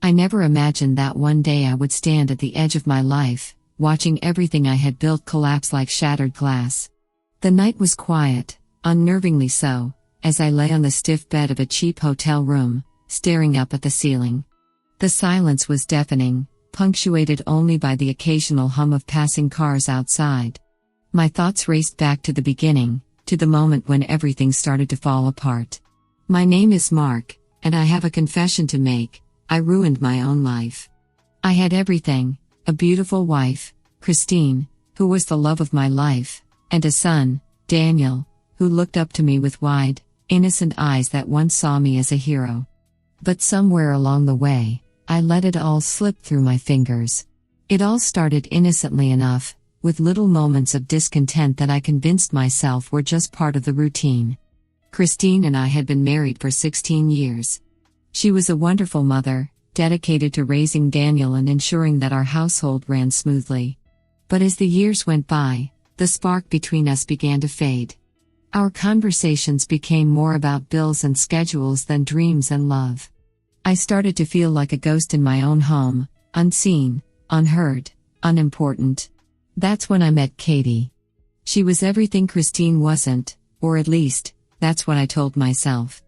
I never imagined that one day I would stand at the edge of my life, watching everything I had built collapse like shattered glass. The night was quiet, unnervingly so, as I lay on the stiff bed of a cheap hotel room, staring up at the ceiling. The silence was deafening, punctuated only by the occasional hum of passing cars outside. My thoughts raced back to the beginning, to the moment when everything started to fall apart. My name is Mark, and I have a confession to make. I ruined my own life. I had everything: a beautiful wife, Christine, who was the love of my life, and a son, Daniel, who looked up to me with wide, innocent eyes that once saw me as a hero. But somewhere along the way, I let it all slip through my fingers. It all started innocently enough, with little moments of discontent that I convinced myself were just part of the routine. Christine and I had been married for 16 years. She was a wonderful mother, dedicated to raising Daniel and ensuring that our household ran smoothly. But as the years went by, the spark between us began to fade. Our conversations became more about bills and schedules than dreams and love. I started to feel like a ghost in my own home, unseen, unheard, unimportant. That's when I met Katie. She was everything Christine wasn't, or at least, that's what I told myself.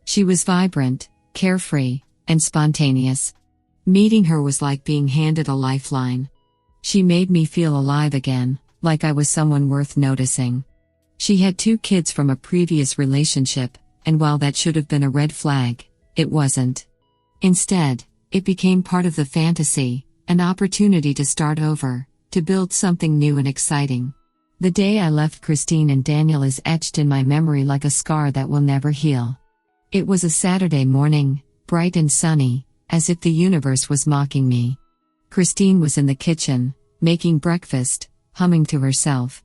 She was vibrant, carefree, and spontaneous. Meeting her was like being handed a lifeline. She made me feel alive again, like I was someone worth noticing. She had 2 kids from a previous relationship, and while that should have been a red flag, it wasn't. Instead, it became part of the fantasy, an opportunity to start over, to build something new and exciting. The day I left Christine and Daniel is etched in my memory like a scar that will never heal. It was a Saturday morning, bright and sunny, as if the universe was mocking me. Christine was in the kitchen, making breakfast, humming to herself.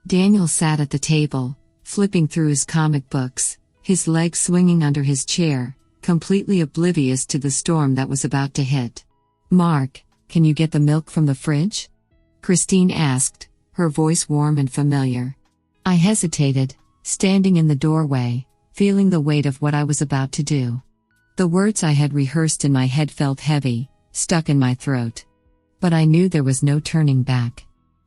Daniel sat at the table, flipping through his comic books, his legs swinging under his chair, completely oblivious to the storm that was about to hit. "Mark, can you get the milk from the fridge?" Christine asked, her voice warm and familiar. I hesitated, standing in the doorway, feeling the weight of what I was about to do. The words I had rehearsed in my head felt heavy, stuck in my throat. But I knew there was no turning back.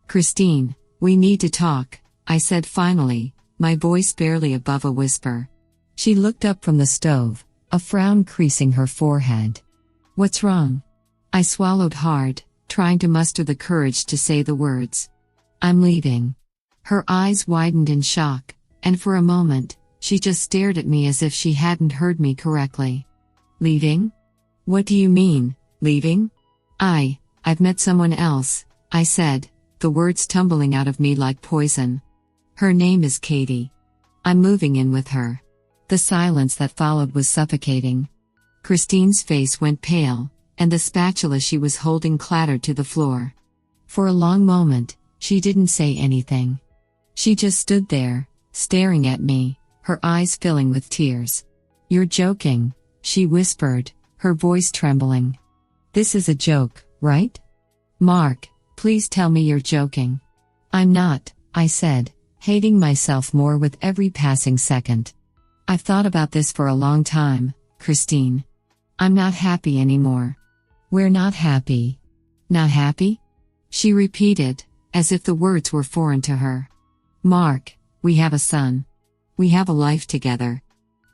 "Christine, we need to talk," I said finally, my voice barely above a whisper. She looked up from the stove, a frown creasing her forehead. "What's wrong?" I swallowed hard, trying to muster the courage to say the words. "I'm leaving." Her eyes widened in shock, and for a moment, she just stared at me as if she hadn't heard me correctly. "Leaving? What do you mean, leaving?" I've met someone else," I said, the words tumbling out of me like poison. "Her name is Katie. I'm moving in with her." The silence that followed was suffocating. Christine's face went pale, and the spatula she was holding clattered to the floor. For a long moment, she didn't say anything. She just stood there, staring at me, her eyes filling with tears. "You're joking," she whispered, her voice trembling. "This is a joke, right? Mark, please tell me you're joking." "I'm not," I said, hating myself more with every passing second. "I've thought about this for a long time, Christine. I'm not happy anymore." "We're not happy." "Not happy?" she repeated, as if the words were foreign to her. "Mark, we have a son. We have a life together.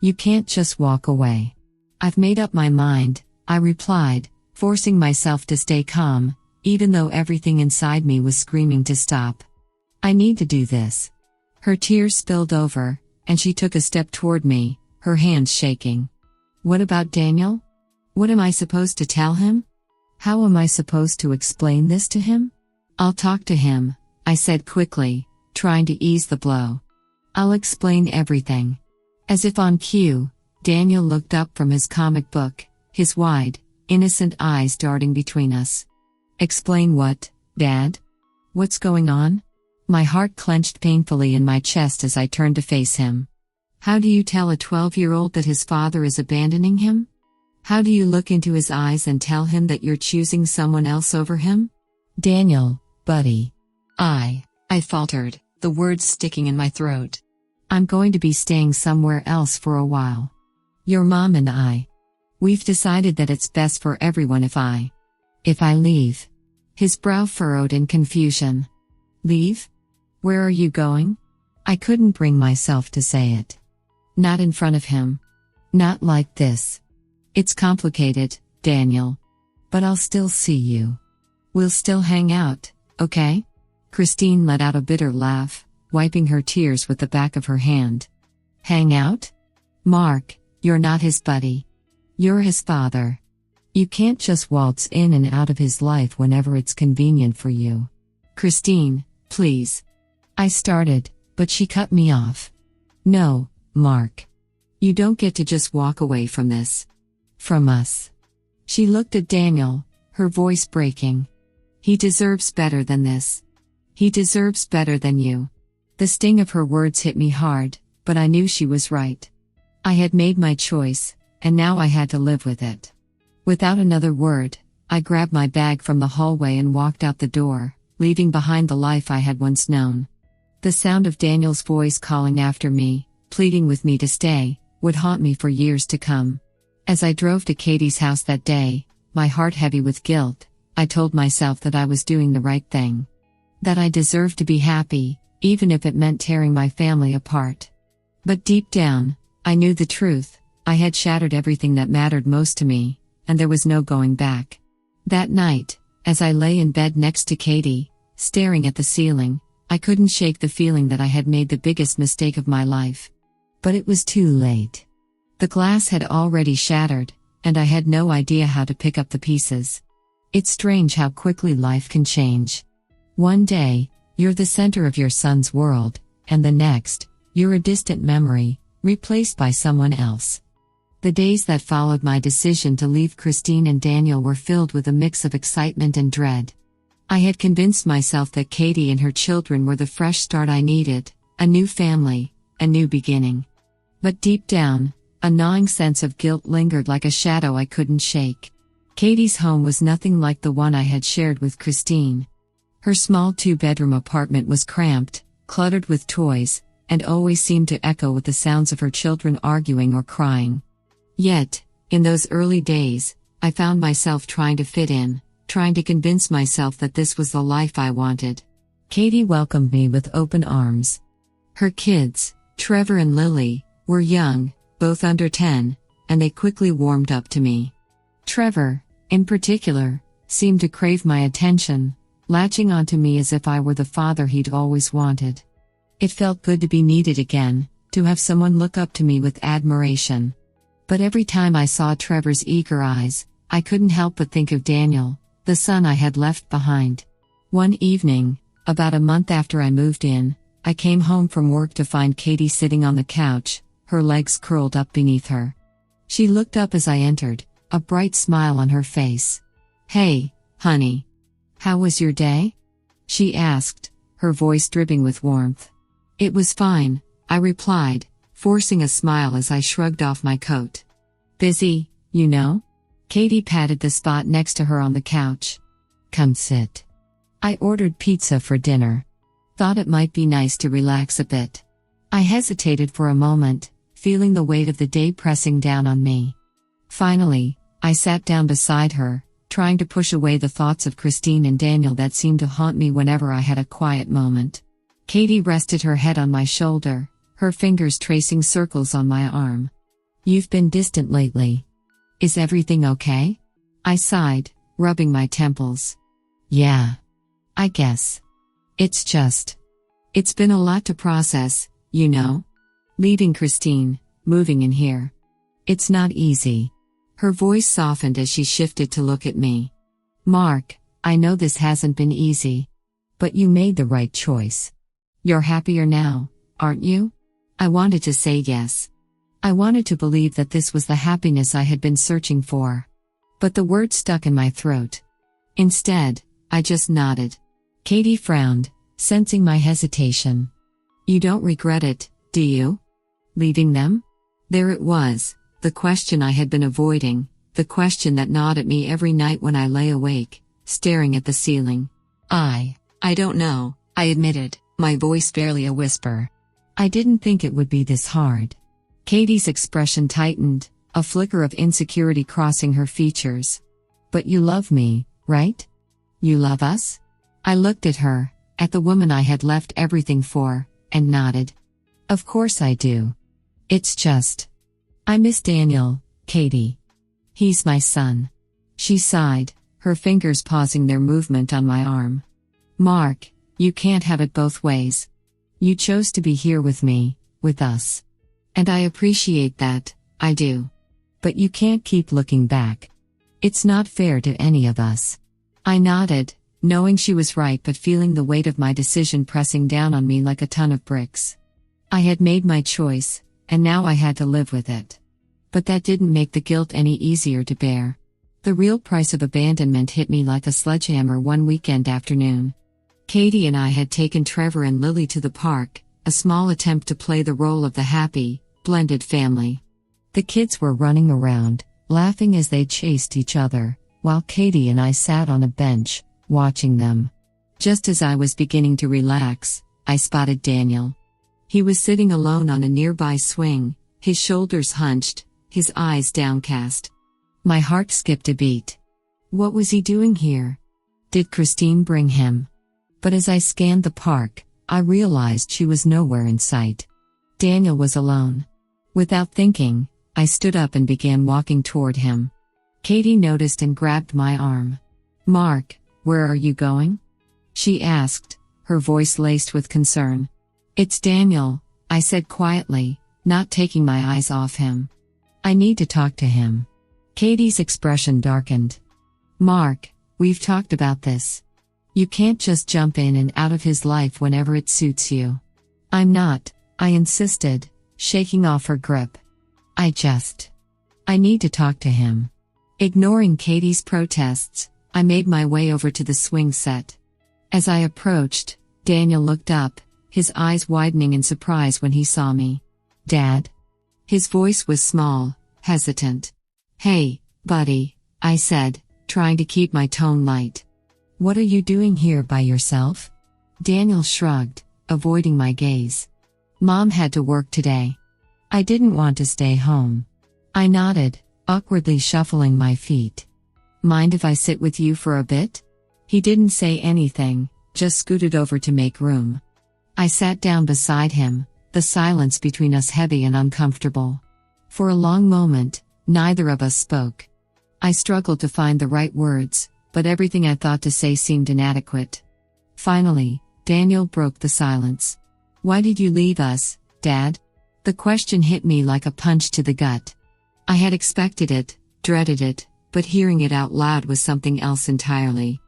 You can't just walk away." "I've made up my mind," I replied, forcing myself to stay calm, even though everything inside me was screaming to stop. "I need to do this." Her tears spilled over, and she took a step toward me, her hands shaking. "What about Daniel? What am I supposed to tell him? How am I supposed to explain this to him?" "I'll talk to him," I said quickly, trying to ease the blow. "I'll explain everything." As if on cue, Daniel looked up from his comic book, his wide, innocent eyes darting between us. "Explain what, Dad? What's going on?" My heart clenched painfully in my chest as I turned to face him. How do you tell a 12-year-old that his father is abandoning him? How do you look into his eyes and tell him that you're choosing someone else over him? "Daniel, buddy." I faltered, the words sticking in my throat. "I'm going to be staying somewhere else for a while. Your mom and I." We've decided that it's best for everyone if I leave. His brow furrowed in confusion. Leave? Where are you going? I couldn't bring myself to say it. Not in front of him. Not like this. It's complicated, Daniel. But I'll still see you. We'll still hang out, okay? Christine let out a bitter laugh, wiping her tears with the back of her hand. Hang out? Mark, you're not his buddy. You're his father. You can't just waltz in and out of his life whenever it's convenient for you. Christine, please. I started, but she cut me off. No, Mark. You don't get to just walk away from this. From us. She looked at Daniel, her voice breaking. He deserves better than this. He deserves better than you. The sting of her words hit me hard, but I knew she was right. I had made my choice, and now I had to live with it. Without another word, I grabbed my bag from the hallway and walked out the door, leaving behind the life I had once known. The sound of Daniel's voice calling after me, pleading with me to stay, would haunt me for years to come. As I drove to Katie's house that day, my heart heavy with guilt, I told myself that I was doing the right thing. That I deserved to be happy, even if it meant tearing my family apart. But deep down, I knew the truth. I had shattered everything that mattered most to me, and there was no going back. That night, as I lay in bed next to Katie, staring at the ceiling, I couldn't shake the feeling that I had made the biggest mistake of my life. But it was too late. The glass had already shattered, and I had no idea how to pick up the pieces. It's strange how quickly life can change. One day, you're the center of your son's world, and the next, you're a distant memory, replaced by someone else. The days that followed my decision to leave Christine and Daniel were filled with a mix of excitement and dread. I had convinced myself that Katie and her children were the fresh start I needed, a new family, a new beginning. But deep down, a gnawing sense of guilt lingered like a shadow I couldn't shake. Katie's home was nothing like the one I had shared with Christine. Her small 2-bedroom apartment was cramped, cluttered with toys, and always seemed to echo with the sounds of her children arguing or crying. Yet, in those early days, I found myself trying to fit in, trying to convince myself that this was the life I wanted. Katie welcomed me with open arms. Her kids, Trevor and Lily, were young, both under 10, and they quickly warmed up to me. Trevor, in particular, seemed to crave my attention, latching onto me as if I were the father he'd always wanted. It felt good to be needed again, to have someone look up to me with admiration. But every time I saw Trevor's eager eyes, I couldn't help but think of Daniel, the son I had left behind. One evening, about a month after I moved in, I came home from work to find Katie sitting on the couch, her legs curled up beneath her. She looked up as I entered, a bright smile on her face. "Hey, honey. How was your day?" she asked, her voice dripping with warmth. "It was fine," I replied, forcing a smile as I shrugged off my coat. "Busy, you know?" Katie patted the spot next to her on the couch. "Come sit." I ordered pizza for dinner. Thought it might be nice to relax a bit. I hesitated for a moment, feeling the weight of the day pressing down on me. Finally, I sat down beside her, trying to push away the thoughts of Christine and Daniel that seemed to haunt me whenever I had a quiet moment. Katie rested her head on my shoulder, her fingers tracing circles on my arm. "You've been distant lately. Is everything okay?" I sighed, rubbing my temples. "Yeah. I guess. It's been a lot to process, you know? Leaving Christine, moving in here. It's not easy." Her voice softened as she shifted to look at me. "Mark, I know this hasn't been easy. But you made the right choice. You're happier now, aren't you?" I wanted to say yes. I wanted to believe that this was the happiness I had been searching for. But the words stuck in my throat. Instead, I just nodded. Katie frowned, sensing my hesitation. "You don't regret it, do you? Leaving them?" There it was, the question I had been avoiding, the question that gnawed at me every night when I lay awake, staring at the ceiling. I don't know," I admitted, my voice barely a whisper. "I didn't think it would be this hard." Katie's expression tightened, a flicker of insecurity crossing her features. But you love me, right? You love us? I looked at her, at the woman I had left everything for, and nodded. Of course I do. It's just, I miss Daniel, Katie. He's my son. She sighed, her fingers pausing their movement on my arm. Mark, you can't have it both ways. You chose to be here with me, with us. And I appreciate that, I do. But you can't keep looking back. It's not fair to any of us. I nodded, knowing she was right but feeling the weight of my decision pressing down on me like a ton of bricks. I had made my choice, and now I had to live with it. But that didn't make the guilt any easier to bear. The real price of abandonment hit me like a sledgehammer one weekend afternoon. Katie and I had taken Trevor and Lily to the park, a small attempt to play the role of the happy, blended family. The kids were running around, laughing as they chased each other, while Katie and I sat on a bench, watching them. Just as I was beginning to relax, I spotted Daniel. He was sitting alone on a nearby swing, his shoulders hunched, his eyes downcast. My heart skipped a beat. What was he doing here? Did Christine bring him? But as I scanned the park, I realized she was nowhere in sight. Daniel was alone. Without thinking, I stood up and began walking toward him. Katie noticed and grabbed my arm. Mark, where are you going? She asked, her voice laced with concern. It's Daniel, I said quietly, not taking my eyes off him. I need to talk to him. Katie's expression darkened. Mark, we've talked about this. You can't just jump in and out of his life whenever it suits you. I'm not, I insisted, shaking off her grip. I need to talk to him. Ignoring Katie's protests, I made my way over to the swing set. As I approached, Daniel looked up, his eyes widening in surprise when he saw me. Dad? His voice was small, hesitant. Hey, buddy, I said, trying to keep my tone light. What are you doing here by yourself? Daniel shrugged, avoiding my gaze. Mom had to work today. I didn't want to stay home. I nodded, awkwardly shuffling my feet. Mind if I sit with you for a bit? He didn't say anything, just scooted over to make room. I sat down beside him, the silence between us heavy and uncomfortable. For a long moment, neither of us spoke. I struggled to find the right words, but everything I thought to say seemed inadequate. Finally, Daniel broke the silence. Why did you leave us, Dad? The question hit me like a punch to the gut. I had expected it, dreaded it, but hearing it out loud was something else entirely.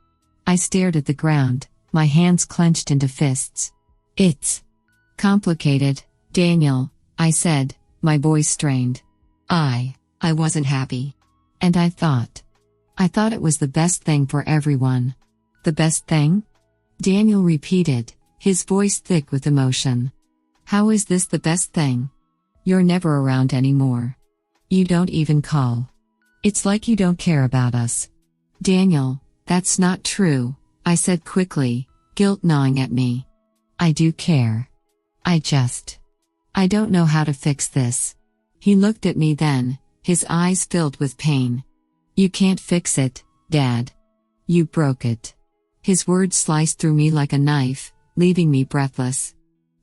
I stared at the ground, my hands clenched into fists. It's complicated, Daniel, I said, my voice strained. I wasn't happy. And I thought it was the best thing for everyone. The best thing? Daniel repeated, his voice thick with emotion. How is this the best thing? You're never around anymore. You don't even call. It's like you don't care about us. Daniel, that's not true, I said quickly, guilt gnawing at me. I do care. I don't know how to fix this. He looked at me then, his eyes filled with pain. You can't fix it, Dad. You broke it. His words sliced through me like a knife, leaving me breathless.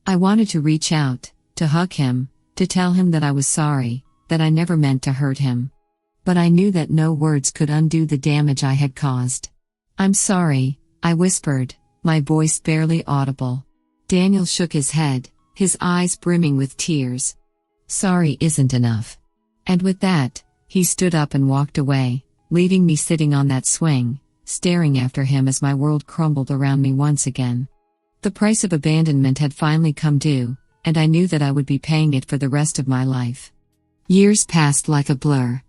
I wanted to reach out, to hug him, to tell him that I was sorry, that I never meant to hurt him. But I knew that no words could undo the damage I had caused. I'm sorry, I whispered, my voice barely audible. Daniel shook his head, his eyes brimming with tears. Sorry isn't enough. And with that, he stood up and walked away, leaving me sitting on that swing, staring after him as my world crumbled around me once again. The price of abandonment had finally come due, and I knew that I would be paying it for the rest of my life. Years passed like a blur.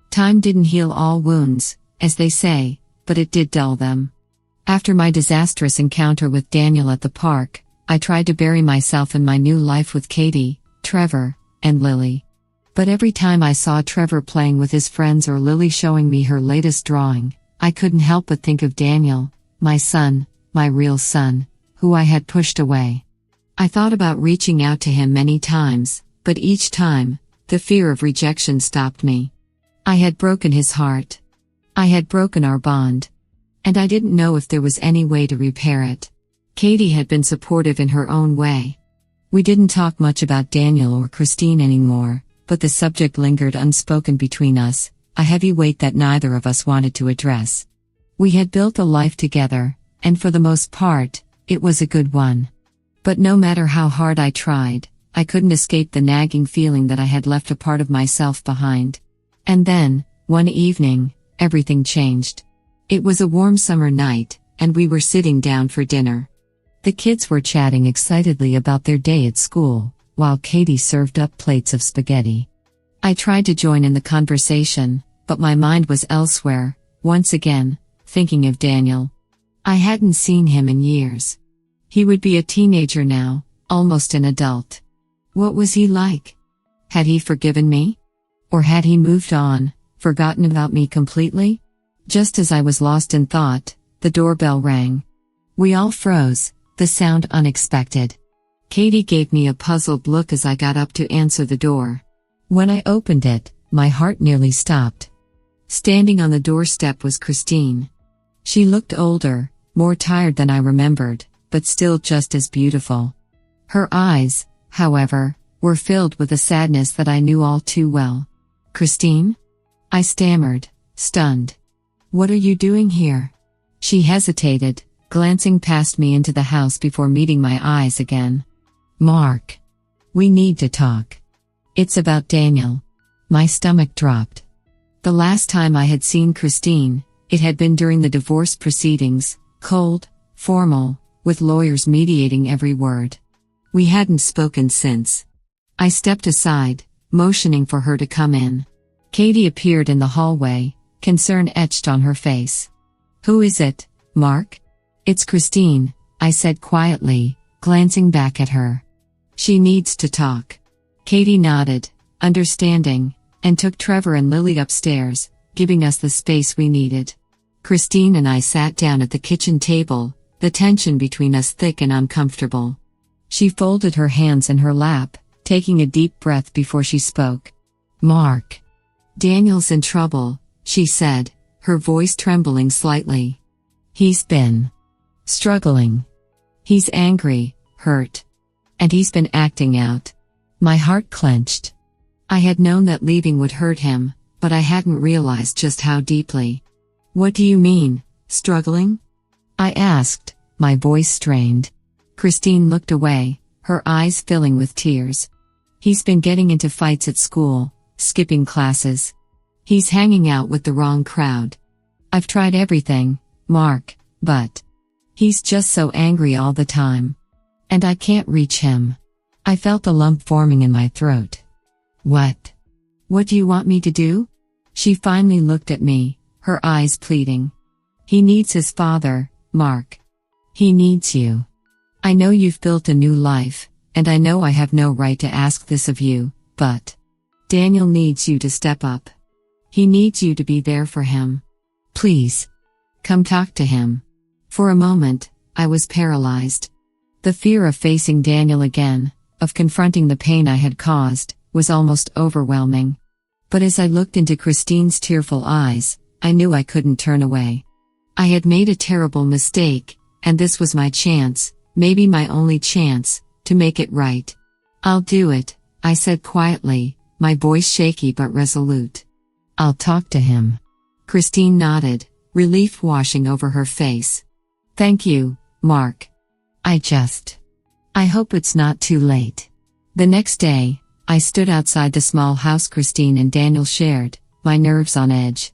Time didn't heal all wounds, as they say, but it did dull them. After my disastrous encounter with Daniel at the park, I tried to bury myself in my new life with Katie, Trevor, and Lily. But every time I saw Trevor playing with his friends or Lily showing me her latest drawing, I couldn't help but think of Daniel, my son, my real son, who I had pushed away. I thought about reaching out to him many times, but each time, The fear of rejection stopped me. I had broken his heart. I had broken our bond. And I didn't know if there was any way to repair it. Katie had been supportive in her own way. We didn't talk much about Daniel or Christine anymore, but the subject lingered unspoken between us, a heavy weight that neither of us wanted to address. We had built a life together, and for the most part, it was a good one. But no matter how hard I tried, I couldn't escape the nagging feeling that I had left a part of myself behind. And then, one evening, everything changed. It was a warm summer night, and we were sitting down for dinner. The kids were chatting excitedly about their day at school, while Katie served up plates of spaghetti. I tried to join in the conversation, but my mind was elsewhere, once again, thinking of Daniel. I hadn't seen him in years. He would be a teenager now, almost an adult. What was he like? Had he forgiven me? Or had he moved on, forgotten about me completely? Just as I was lost in thought, the doorbell rang. We all froze, the sound unexpected. Katie gave me a puzzled look as I got up to answer the door. When I opened it, my heart nearly stopped. Standing on the doorstep was Christine. She looked older, more tired than I remembered, but still just as beautiful. Her eyes, however, were filled with a sadness that I knew all too well. "Christine?" I stammered, stunned. "What are you doing here?" She hesitated, glancing past me into the house before meeting my eyes again. "Mark. We need to talk. It's about Daniel." My stomach dropped. The last time I had seen Christine, it had been during the divorce proceedings, cold, formal, with lawyers mediating every word. We hadn't spoken since. I stepped aside, motioning for her to come in. Katie appeared in the hallway, concern etched on her face. "Who is it, Mark?" "It's Christine," I said quietly, glancing back at her. "She needs to talk." Katie nodded, understanding, and took Trevor and Lily upstairs, giving us the space we needed. Christine and I sat down at the kitchen table, the tension between us thick and uncomfortable. She folded her hands in her lap, taking a deep breath before she spoke. "Mark. Daniel's in trouble," she said, her voice trembling slightly. "He's been struggling. He's angry, hurt. And he's been acting out." My heart clenched. I had known that leaving would hurt him, but I hadn't realized just how deeply. "What do you mean, struggling?" I asked, my voice strained. Christine looked away, her eyes filling with tears. "He's been getting into fights at school, skipping classes. He's hanging out with the wrong crowd. I've tried everything, Mark, but he's just so angry all the time. And I can't reach him." I felt a lump forming in my throat. "What? What do you want me to do?" She finally looked at me, her eyes pleading. "He needs his father, Mark. He needs you. I know you've built a new life, and I know I have no right to ask this of you, but Daniel needs you to step up. He needs you to be there for him. Please. Come talk to him." For a moment, I was paralyzed. The fear of facing Daniel again, of confronting the pain I had caused, was almost overwhelming. But as I looked into Christine's tearful eyes, I knew I couldn't turn away. I had made a terrible mistake, and this was my chance, maybe my only chance, to make it right. "I'll do it," I said quietly, my voice shaky but resolute. "I'll talk to him." Christine nodded, relief washing over her face. "Thank you, Mark. I hope it's not too late." The next day, I stood outside the small house Christine and Daniel shared, my nerves on edge.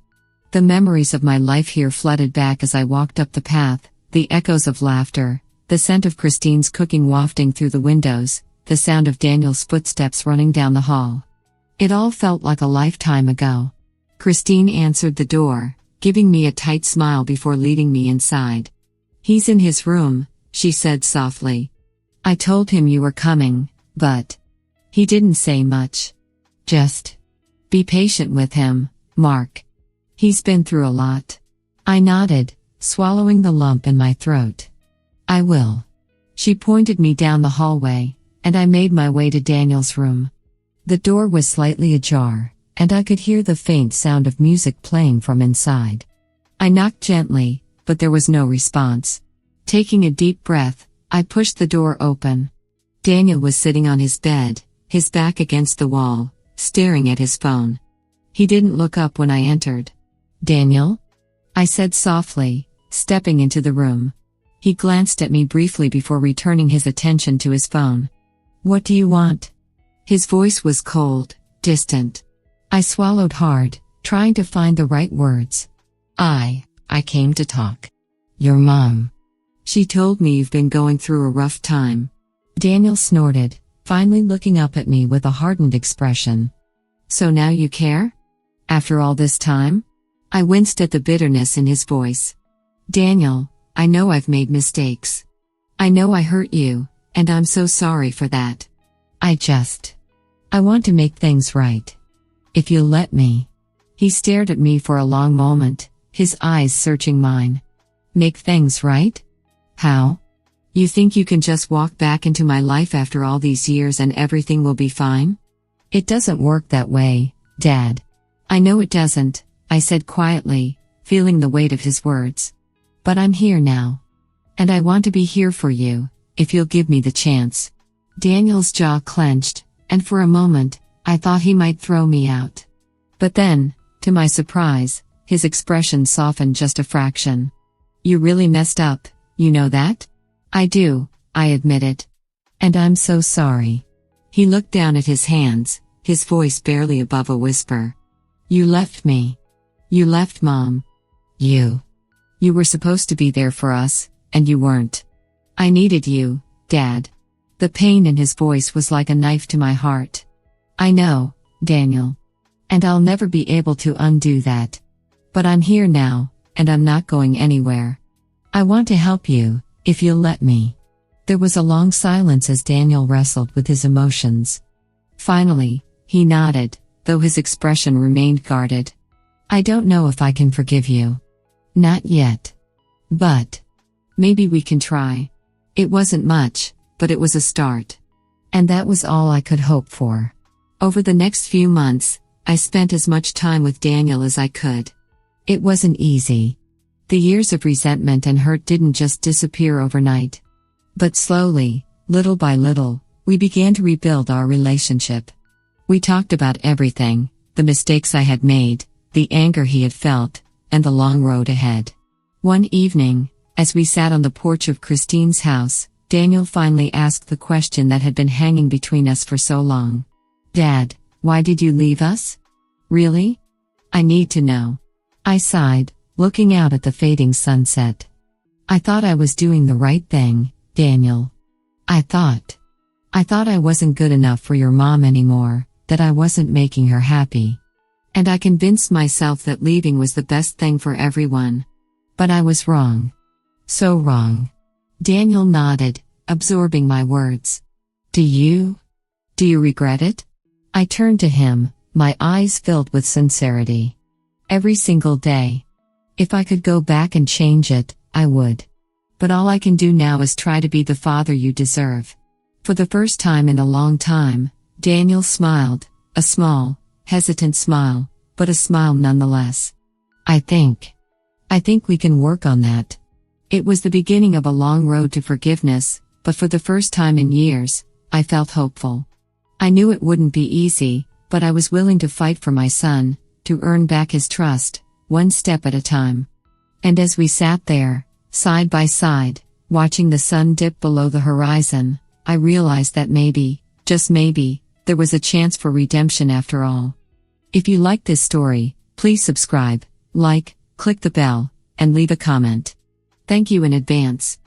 The memories of my life here flooded back as I walked up the path, the echoes of laughter, the scent of Christine's cooking wafting through the windows, the sound of Daniel's footsteps running down the hall. It all felt like a lifetime ago. Christine answered the door, giving me a tight smile before leading me inside. "He's in his room," she said softly. "I told him you were coming, but he didn't say much. Just be patient with him, Mark. He's been through a lot." I nodded, swallowing the lump in my throat. "I will." She pointed me down the hallway, and I made my way to Daniel's room. The door was slightly ajar, and I could hear the faint sound of music playing from inside. I knocked gently, but there was no response. Taking a deep breath, I pushed the door open. Daniel was sitting on his bed, his back against the wall, staring at his phone. He didn't look up when I entered. "Daniel?" I said softly, stepping into the room. He glanced at me briefly before returning his attention to his phone. "What do you want?" His voice was cold, distant. I swallowed hard, trying to find the right words. I came to talk. Your mom. She told me you've been going through a rough time." Daniel snorted, finally looking up at me with a hardened expression. "So now you care? After all this time?" I winced at the bitterness in his voice. "Daniel, I know I've made mistakes. I know I hurt you, and I'm so sorry for that. I want to make things right. If you'll let me." He stared at me for a long moment, his eyes searching mine. "Make things right? How? You think you can just walk back into my life after all these years and everything will be fine? It doesn't work that way, Dad." "I know it doesn't," I said quietly, feeling the weight of his words. "But I'm here now. And I want to be here for you, if you'll give me the chance." Daniel's jaw clenched, and for a moment, I thought he might throw me out. But then, to my surprise, his expression softened just a fraction. "You really messed up, you know that?" "I do," I admitted. "And I'm so sorry." He looked down at his hands, his voice barely above a whisper. "You left me. You left Mom. You were supposed to be there for us, and you weren't. I needed you, Dad." The pain in his voice was like a knife to my heart. "I know, Daniel. And I'll never be able to undo that. But I'm here now, and I'm not going anywhere. I want to help you, if you'll let me." There was a long silence as Daniel wrestled with his emotions. Finally, he nodded, though his expression remained guarded. "I don't know if I can forgive you. Not yet. But maybe we can try." It wasn't much, but it was a start. And that was all I could hope for. Over the next few months, I spent as much time with Daniel as I could. It wasn't easy. The years of resentment and hurt didn't just disappear overnight. But slowly, little by little, we began to rebuild our relationship. We talked about everything, the mistakes I had made, the anger he had felt, and the long road ahead. One evening, as we sat on the porch of Christine's house, Daniel finally asked the question that had been hanging between us for so long. "Dad, why did you leave us? Really? I need to know." I sighed, looking out at the fading sunset. "I thought I was doing the right thing, Daniel. I thought I wasn't good enough for your mom anymore, that I wasn't making her happy. And I convinced myself that leaving was the best thing for everyone. But I was wrong. So wrong." Daniel nodded, absorbing my words. Do you regret it?" I turned to him, my eyes filled with sincerity. "Every single day. If I could go back and change it, I would. But all I can do now is try to be the father you deserve." For the first time in a long time, Daniel smiled, a small, hesitant smile, but a smile nonetheless. I think we can work on that." It was the beginning of a long road to forgiveness, but for the first time in years, I felt hopeful. I knew it wouldn't be easy, but I was willing to fight for my son, to earn back his trust, one step at a time. And as we sat there, side by side, watching the sun dip below the horizon, I realized that maybe, just maybe, there was a chance for redemption after all. If you liked this story, please subscribe, like, click the bell, and leave a comment. Thank you in advance.